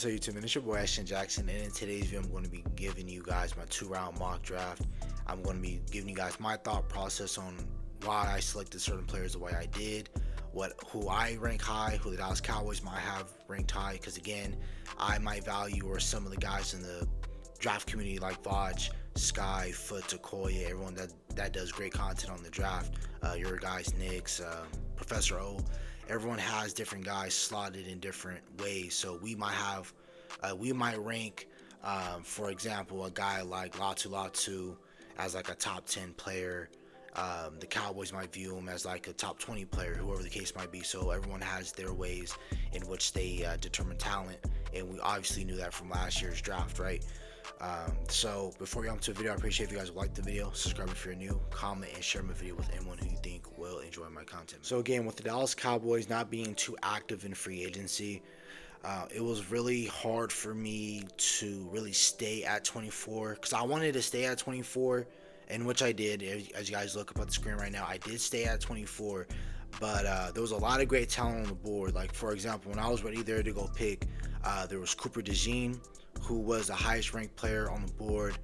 What's up, YouTube? And it's your boy Ashton Jackson, and in today's video I'm going to be giving you guys my 2-round mock draft. I'm going to be giving you guys my thought process on why I selected certain players the way I did, who I rank high, who the Dallas Cowboys might have ranked high, because again, I might value, or some of the guys in the draft community like Vaj, Sky, Foot, Takoya, everyone that does great content on the draft, your guys, Knicks, Professor O, everyone has different guys slotted in different ways. So we might rank, for example, a guy like Latu as like a top 10 player. The Cowboys might view him as like a top 20 player, whoever the case might be. So everyone has their ways in which they determine talent, and we obviously knew that from last year's draft, right? So before we get into the video, I appreciate if you guys like the video, subscribe if you're new, comment and share my video with anyone who you think will enjoy my content. So again, with the Dallas Cowboys not being too active in free agency, it was really hard for me to really stay at 24, because I wanted to stay at 24, and which I did. As you guys look up at the screen right now, I did stay at 24, but there was a lot of great talent on the board. Like, for example, when I was ready there to go pick, there was Cooper DeJean, who was the highest ranked player on the board.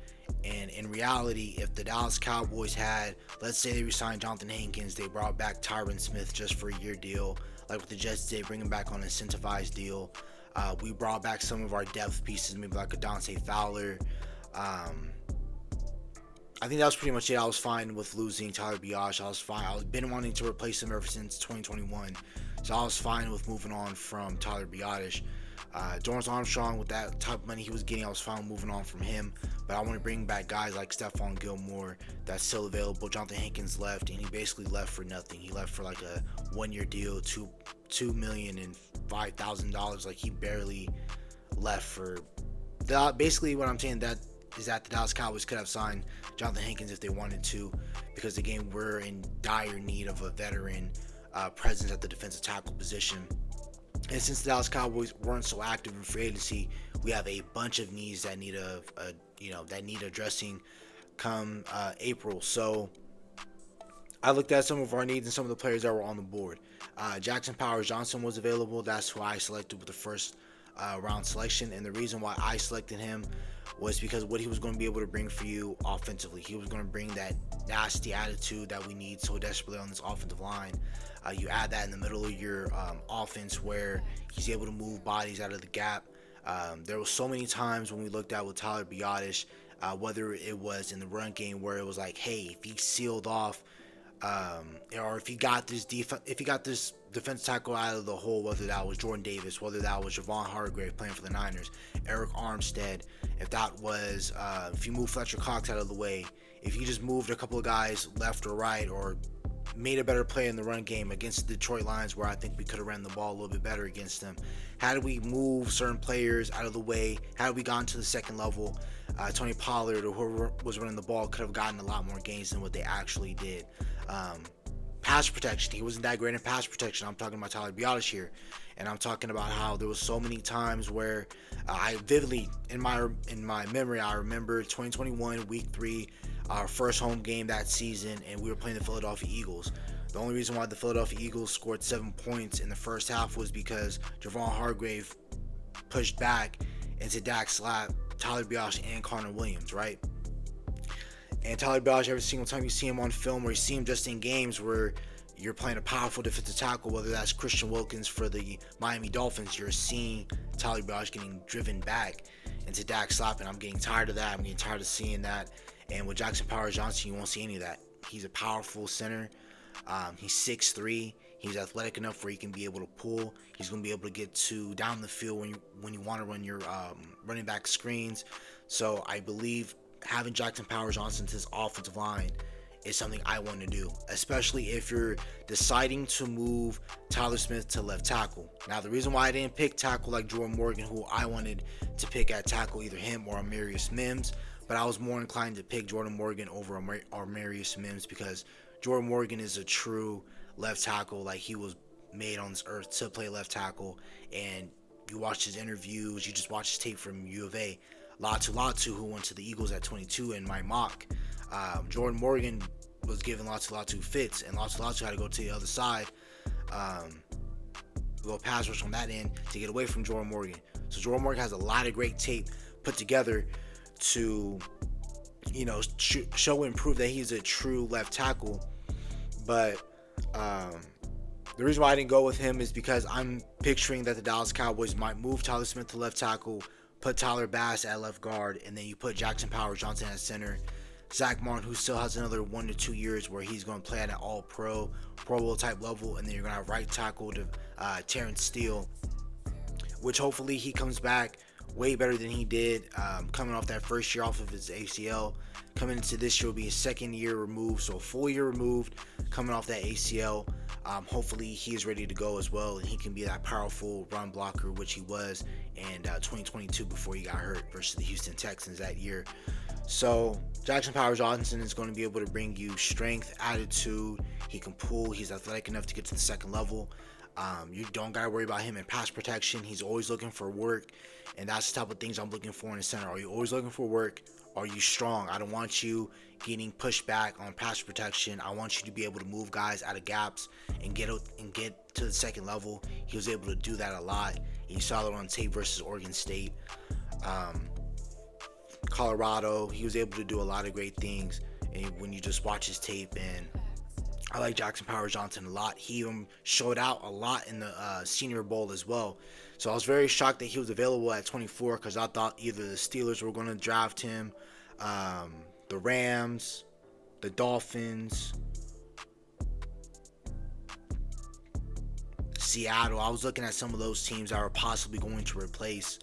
And in reality, if the Dallas Cowboys had, let's say they resigned Jonathan Hankins, they brought back Tyron Smith just for a year deal, like what the Jets did, bring him back on an incentivized deal. We brought back some of our depth pieces, maybe like a Dante Fowler. I think that was pretty much it. I was fine with losing Tyler Biadasz. I was fine. I've been wanting to replace him ever since 2021, so I was fine with moving on from Tyler Biadasz. Dorrance Armstrong, with that type of money he was getting, I was fine moving on from him. But I want to bring back guys like Stephon Gilmore that's still available. Jonathan Hankins left, and he basically left for nothing. He left for like a one-year deal, $2,005,000. Like, he barely left for that. Basically, what I'm saying that is that the Dallas Cowboys could have signed Jonathan Hankins if they wanted to, because again, we're in dire need of a veteran presence at the defensive tackle position. And since the Dallas Cowboys weren't so active in free agency, we have a bunch of needs that need that need addressing come April. So I looked at some of our needs and some of the players that were on the board. Jackson Powers-Johnson was available. That's who I selected with the first round selection, and the reason why I selected him was because what he was going to be able to bring for you offensively. He was going to bring that nasty attitude that we need so desperately on this offensive line. You add that in the middle of your offense, where he's able to move bodies out of the gap. There was so many times when we looked at with Tyler Biadasz, whether it was in the run game where it was like, hey, if he sealed off, or if he got this defense tackle out of the hole, whether that was Jordan Davis, whether that was Javon Hargrave playing for the Niners, Eric Armstead, if that was if you moved Fletcher Cox out of the way, if you just moved a couple of guys left or right, or made a better play in the run game against the Detroit Lions, where I think we could have ran the ball a little bit better against them. Had we moved certain players out of the way, had we gone to the second level, Tony Pollard or whoever was running the ball could have gotten a lot more gains than what they actually did. Pass protection, he wasn't that great in pass protection. I'm talking about Tyler Biadasz here, and I'm talking about how there was so many times where I vividly, in my memory, I remember 2021 week 3, our first home game that season, and we were playing the Philadelphia Eagles. The only reason why the Philadelphia Eagles scored 7 points in the first half was because Javon Hargrave pushed back into Dak slap Tyler Biadasz and Connor Williams, right? And Tyler Biadasz, every single time you see him on film, or you see him just in games where you're playing a powerful defensive tackle, whether that's Christian Wilkins for the Miami Dolphins, you're seeing Tyler Biadasz getting driven back into Dak slap, and I'm getting tired of that. I'm getting tired of seeing that. And with Jackson Powers-Johnson, you won't see any of that. He's a powerful center. He's 6'3". He's athletic enough where he can be able to pull. He's going to be able to get to down the field when you want to run your running back screens. So I believe having Jackson Powers-Johnson to his offensive line is something I want to do, especially if you're deciding to move Tyler Smith to left tackle. Now, the reason why I didn't pick tackle like Jordan Morgan, who I wanted to pick at tackle, either him or Amarius Mims, but I was more inclined to pick Jordan Morgan over Amarius Mims, because Jordan Morgan is a true left tackle. Like, he was made on this earth to play left tackle, and you watch his interviews, you just watch his tape from U of A. Latu, who went to the Eagles at 22 in my mock, Jordan Morgan was giving Latu fits, and Latu had to go to the other side, go pass rush on that end to get away from Jordan Morgan. So Jordan Morgan has a lot of great tape put together to, show and prove that he's a true left tackle. But the reason why I didn't go with him is because I'm picturing that the Dallas Cowboys might move Tyler Smith to left tackle, put Tyler Bass at left guard, and then you put Jackson Powers-Johnson at center. Zach Martin, who still has another 1 to 2 years where he's going to play at an all-pro, Pro Bowl type level, and then you're going to have right tackle to Terrence Steele, which hopefully he comes back way better than he did coming off that first year off of his ACL. Coming into this year will be his second year removed, so a full year removed coming off that ACL. Hopefully he's ready to go as well, and he can be that powerful run blocker, which he was in 2022 before he got hurt versus the Houston Texans that year. So Jackson Powers-Johnson is going to be able to bring you strength, attitude. He can pull. He's athletic enough to get to the second level. You don't got to worry about him in pass protection. He's always looking for work, and that's the type of things I'm looking for in a center. Are you always looking for work? Are you strong? I don't want you getting pushed back on pass protection. I want you to be able to move guys out of gaps and get to the second level. He was able to do that a lot. You saw it on tape versus Oregon State. Colorado, he was able to do a lot of great things. And when you just watch his tape, and I like Jackson Powers-Johnson a lot. He even showed out a lot in the Senior Bowl as well. So I was very shocked that he was available at 24 because I thought either the Steelers were going to draft him, the Rams, the Dolphins, Seattle. I was looking at some of those teams that were possibly going to replace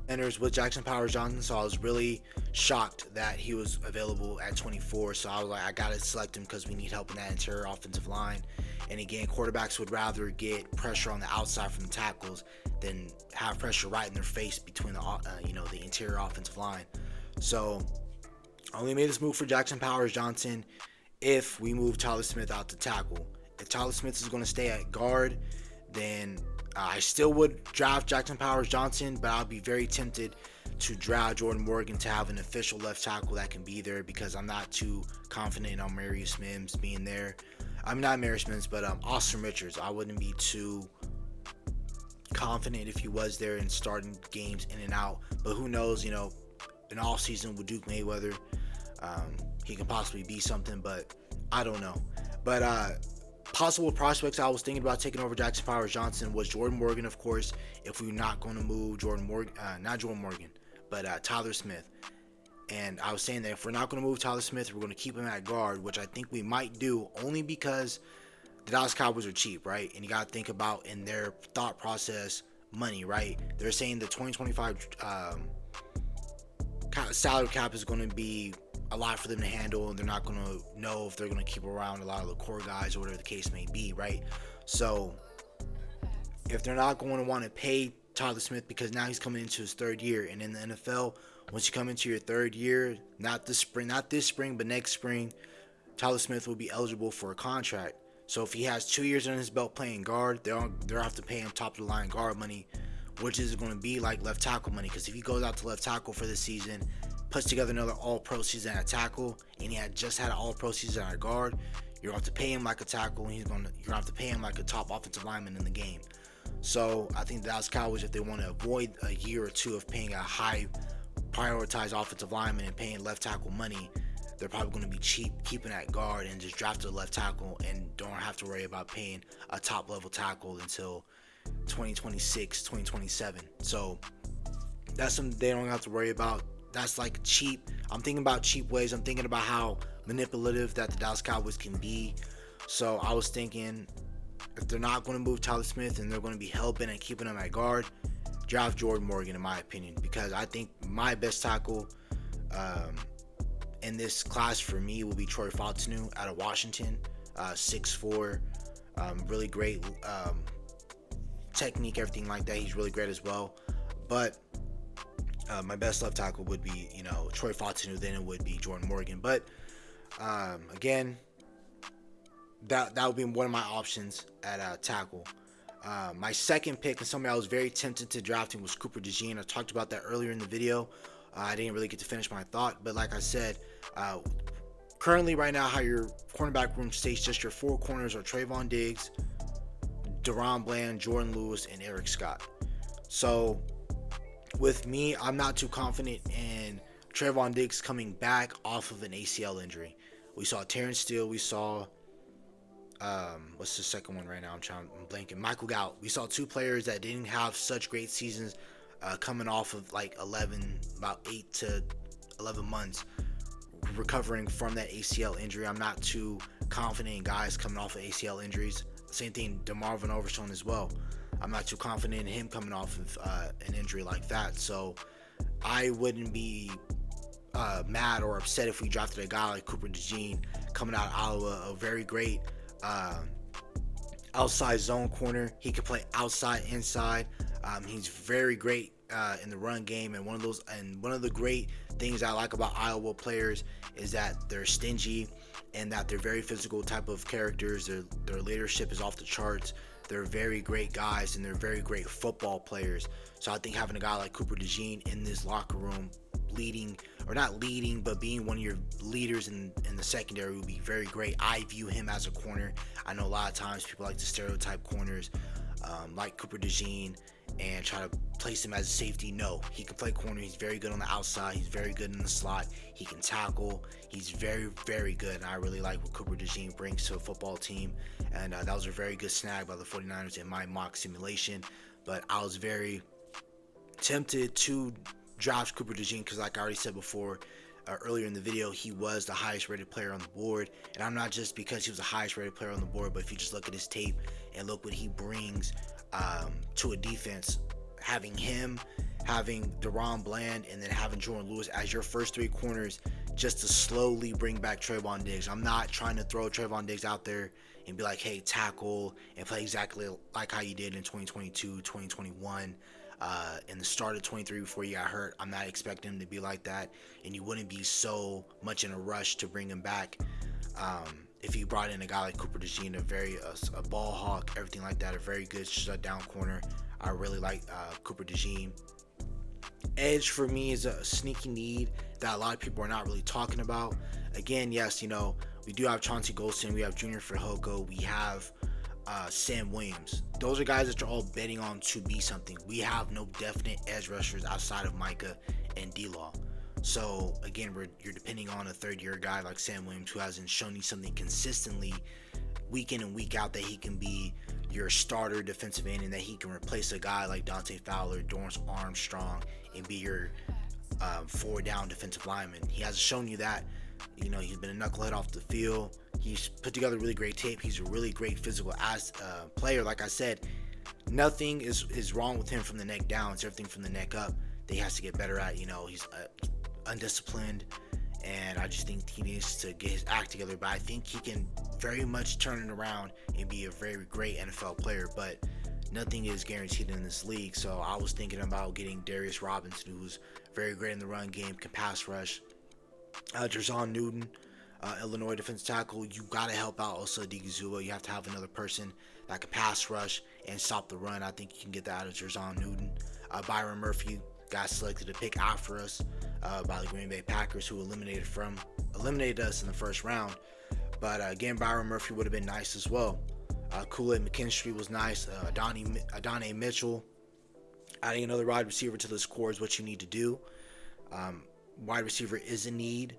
centers with Jackson Powers-Johnson, so I was really shocked that he was available at 24. So I was like, I gotta select him because we need help in that interior offensive line. And again, quarterbacks would rather get pressure on the outside from the tackles than have pressure right in their face between the interior offensive line. So I only made this move for Jackson Powers-Johnson if we move Tyler Smith out to tackle. If Tyler Smith is going to stay at guard, then I still would draft Jackson Powers-Johnson, but I'll be very tempted to draft Jordan Morgan to have an official left tackle that can be there because I'm not too confident on Marius Mims being there. I'm not Marius Mims, but Austin Richards. I wouldn't be too confident if he was there and starting games in and out. But who knows, an off-season with Duke Mayweather, he can possibly be something, but I don't know. But possible prospects I was thinking about taking over Jackson Powers-Johnson was Jordan Morgan, of course, if we're not going to move Tyler Smith. And I was saying that if we're not going to move Tyler Smith, we're going to keep him at guard, which I think we might do only because the Dallas Cowboys are cheap, right? And you got to think about in their thought process money, right? They're saying the 2025 salary cap is going to be a lot for them to handle, and they're not going to know if they're going to keep around a lot of the core guys or whatever the case may be, right? So if they're not going to want to pay Tyler Smith because now he's coming into his third year, and in the NFL, once you come into your third year, not this spring, but next spring, Tyler Smith will be eligible for a contract. So if he has 2 years on his belt playing guard, they'll have to pay him top of the line guard money, which is going to be like left tackle money. Because if he goes out to left tackle for this season, puts together another all-pro season at tackle, and he had just had an all-pro season at guard, you're going to have to pay him like a tackle, and you're going to have to pay him like a top offensive lineman in the game. So I think the Dallas Cowboys, if they want to avoid a year or two of paying a high prioritized offensive lineman and paying left tackle money, they're probably going to be cheap keeping that guard and just draft a left tackle and don't have to worry about paying a top level tackle until 2026, 2027. So that's something they don't have to worry about. That's like cheap. I'm thinking about cheap ways. I'm thinking about how manipulative that the Dallas Cowboys can be. So I was thinking, if they're not going to move Tyler Smith and they're going to be hell-bent and keeping him at guard, draft Jordan Morgan, in my opinion, because I think my best tackle in this class for me will be Troy Fautanu out of Washington, 6'4", really great technique, everything like that. He's really great as well. But my best left tackle would be, Troy Fautanu, then it would be Jordan Morgan. But again, that would be one of my options at tackle. My second pick, and somebody I was very tempted to drafting, was Cooper DeJean. I talked about that earlier in the video. I didn't really get to finish my thought, but like I said, currently right now how your cornerback room states, just your four corners are Trayvon Diggs, Deron Bland, Jordan Lewis, and Eric Scott. So with me, I'm not too confident in Trayvon Diggs coming back off of an ACL injury. We saw Terrence Steele. We saw what's the second one right now? I'm blanking. Michael Gallup. We saw two players that didn't have such great seasons, coming off of like 11, about 8 to 11 months recovering from that ACL injury. I'm not too confident in guys coming off of ACL injuries. Same thing, DeMarvin Overshown as well. I'm not too confident in him coming off of an injury like that. So I wouldn't be mad or upset if we drafted a guy like Cooper DeJean coming out of Iowa, a very great uh, outside zone corner. He can play outside, inside. He's very great in the run game, and one of the great things I like about Iowa players is that they're stingy and that they're very physical type of characters. Their leadership is off the charts. They're very great guys and they're very great football players. So I think having a guy like Cooper DeJean in this locker room, leading or not leading, but being one of your leaders in the secondary would be very great. I view him as a corner. I know a lot of times people like to stereotype corners, like Cooper DeJean, and try to place him as a safety. No, he can play corner. He's very good on the outside. He's very good in the slot. He can tackle. He's very, very good. And I really like what Cooper DeJean brings to a football team. And that was a very good snag by the 49ers in my mock simulation. But I was very tempted to draft Cooper DeJean because, like I already said before, earlier in the video, he was the highest rated player on the board. And I'm not just because he was the highest rated player on the board, but if you just look at his tape and look what he brings to a defense, having him, having Deron Bland, and then having Jordan Lewis as your first three corners just to slowly bring back Trayvon Diggs. I'm not trying to throw Trayvon Diggs out there and be like, hey, tackle and play exactly like how you did in 2022, 2021. In the start of 23 before he got hurt. I'm not expecting him to be like that, and you wouldn't be so much in a rush to bring him back if you brought in a guy like Cooper DeJean, a ball hawk, everything like that, a very good shutdown corner. I really like Cooper DeJean. Edge for me is a sneaky need that a lot of people are not really talking about. Again, yes, we do have Chauncey Golston, we have Junior Fehoko, we have Sam Williams. Those are guys that you're all betting on to be something. We have no definite edge rushers outside of Micah and D-Law. So again, you're depending on a third-year guy like Sam Williams who hasn't shown you something consistently week in and week out that he can be your starter defensive end and that he can replace a guy like Dante Fowler, Dorrance Armstrong, and be your four-down defensive lineman. He hasn't shown you that. He's been a knucklehead off the field. He's put together really great tape. He's a really great physical player. Like I said, nothing is wrong with him from the neck down. It's everything from the neck up that he has to get better at. He's undisciplined, and I just think he needs to get his act together. But I think he can very much turn it around and be a very great NFL player. But nothing is guaranteed in this league. So I was thinking about getting Darius Robinson, who's very great in the run game, can pass rush. Jerzon Newton, Illinois defensive tackle. You got to help out Osa Odigizua. You have to have another person that can pass rush and stop the run. I think you can get that out of Jerzon Newton. Byron Murphy got selected to pick after us by the Green Bay Packers, who eliminated us in the first round. But again, Byron Murphy would have been nice as well. Kool-Aid McKinstry was nice. Adonai Mitchell. Adding another wide receiver to this core is what you need to do. Wide receiver is a need,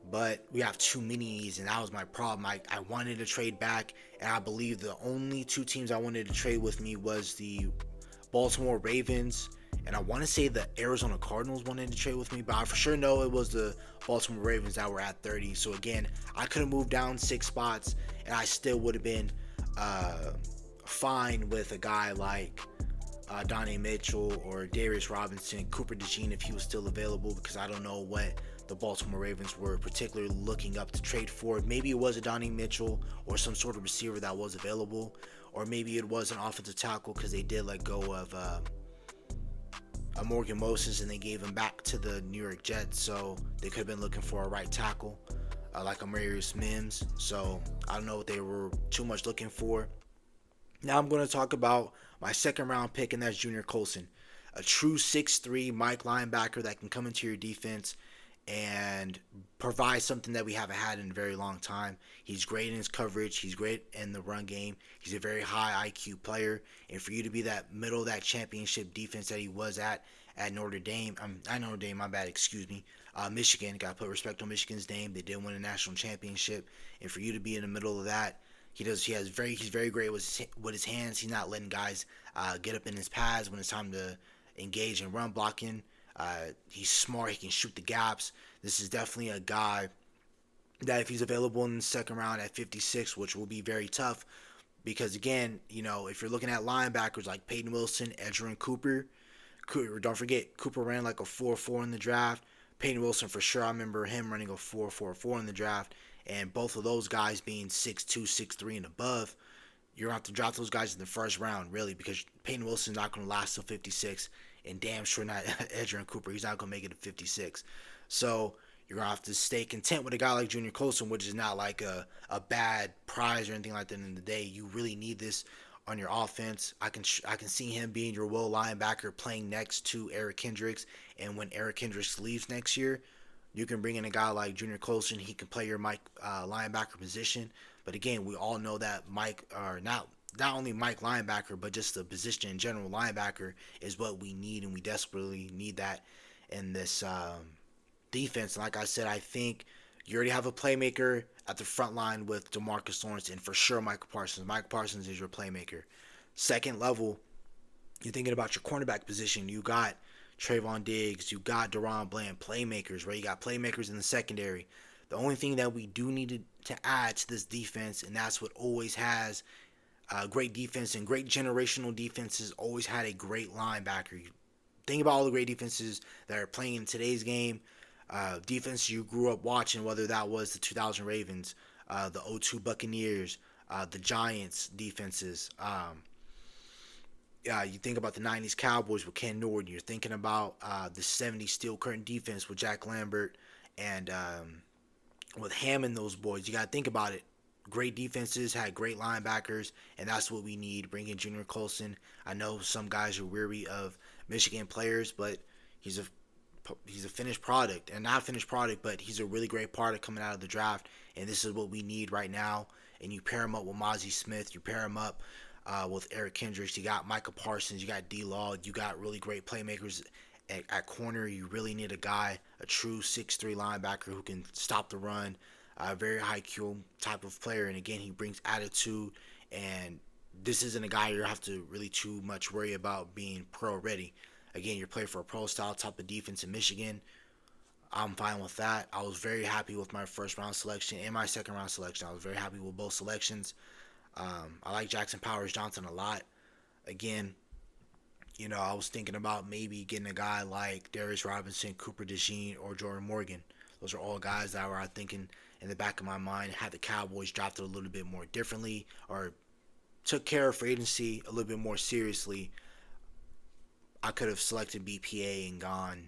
but we have too many needs, and that was my problem. I wanted to trade back, and I believe the only two teams I wanted to trade with me was the Baltimore Ravens, and I want to say the Arizona Cardinals wanted to trade with me, but I for sure know it was the Baltimore Ravens that were at 30. So again, I could have moved down 6 spots, and I still would have been fine with a guy like Donnie Mitchell or Darius Robinson, Cooper DeJean if he was still available, because I don't know what the Baltimore Ravens were particularly looking up to trade for. Maybe it was a Donnie Mitchell or some sort of receiver that was available, or maybe it was an offensive tackle because they did let go of Morgan Moses and they gave him back to the New York Jets, so they could have been looking for a right tackle like Amarius Mims. So I don't know what they were too much looking for. Now I'm going to talk about my second round pick, and that's Junior Colson, a true 6'3" Mike linebacker that can come into your defense and provide something that we haven't had in a very long time. He's great in his coverage. He's great in the run game. He's a very high IQ player. And for you to be that middle of that championship defense that he was at Notre Dame, not Notre Dame, my bad, excuse me, Michigan. Got to put respect on Michigan's name. They did win a national championship. And for you to be in the middle of that, he's very great with his hands. He's not letting guys get up in his pads when it's time to engage in run blocking. He's smart. He can shoot the gaps. This is definitely a guy that if he's available in the second round at 56, which will be very tough, because again, if you're looking at linebackers like Peyton Wilson, Edgerrin Cooper, don't forget Cooper ran like a 4.4 in the draft. Peyton Wilson for sure. I remember him running a 4.44 in the draft, and both of those guys being 6'2", 6'3", and above. You're going to have to drop those guys in the first round, really, because Peyton Wilson's not going to last till 56, and damn sure not Edgerrin Cooper. He's not going to make it to 56. So you're going to have to stay content with a guy like Junior Colson, which is not like a bad prize or anything like that in the day. You really need this on your offense. I can see him being your will linebacker playing next to Eric Kendricks, and when Eric Kendricks leaves next year, you can bring in a guy like Junior Colson. He can play your Mike linebacker position. But again, we all know that Mike, or not only Mike linebacker, but just the position in general, linebacker is what we need, and we desperately need that in this defense. And like I said, I think you already have a playmaker at the front line with DeMarcus Lawrence and for sure Michael Parsons. Michael Parsons is your playmaker. Second level, you're thinking about your cornerback position. You got Trayvon Diggs. You got Deron Bland, playmakers, right? You got playmakers in the secondary. The only thing that we do need to add to this defense, and that's what always has great defense and great generational defenses, always had a great linebacker. You think about all the great defenses that are playing in today's game. Defense you grew up watching, whether that was the 2000 Ravens, the 02 Buccaneers, the Giants defenses. You think about the 90s Cowboys with Ken Norton. You're thinking about the 70s Steel Curtain defense with Jack Lambert and with Hammond, those boys. You got to think about it. Great defenses, had great linebackers, and that's what we need. Bring in Junior Colson. I know some guys are weary of Michigan players, but he's a finished product, and not a finished product, but he's a really great product coming out of the draft, and this is what we need right now. And you pair him up with Mozzie Smith, you pair him up with Eric Kendricks, you got Michael Parsons, you got D-Law, you got really great playmakers at corner. You really need a guy, a true 6'3" linebacker who can stop the run, a very high Q type of player, and again, he brings attitude, and this isn't a guy you have to really too much worry about being pro ready. Again, you're playing for a pro-style type of defense in Michigan. I'm fine with that. I was very happy with my first-round selection and my second-round selection. I was very happy with both selections. I like Jackson Powers Johnson a lot. Again, I was thinking about maybe getting a guy like Darius Robinson, Cooper DeJean, or Jordan Morgan. Those are all guys that were thinking in the back of my mind had the Cowboys drafted a little bit more differently or took care of free agency a little bit more seriously. I could have selected BPA and gone,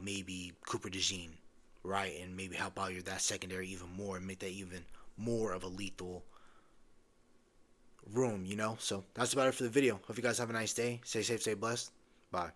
maybe Cooper DeJean, right? And maybe help out that secondary even more and make that even more of a lethal room, So that's about it for the video. Hope you guys have a nice day. Stay safe, stay blessed. Bye.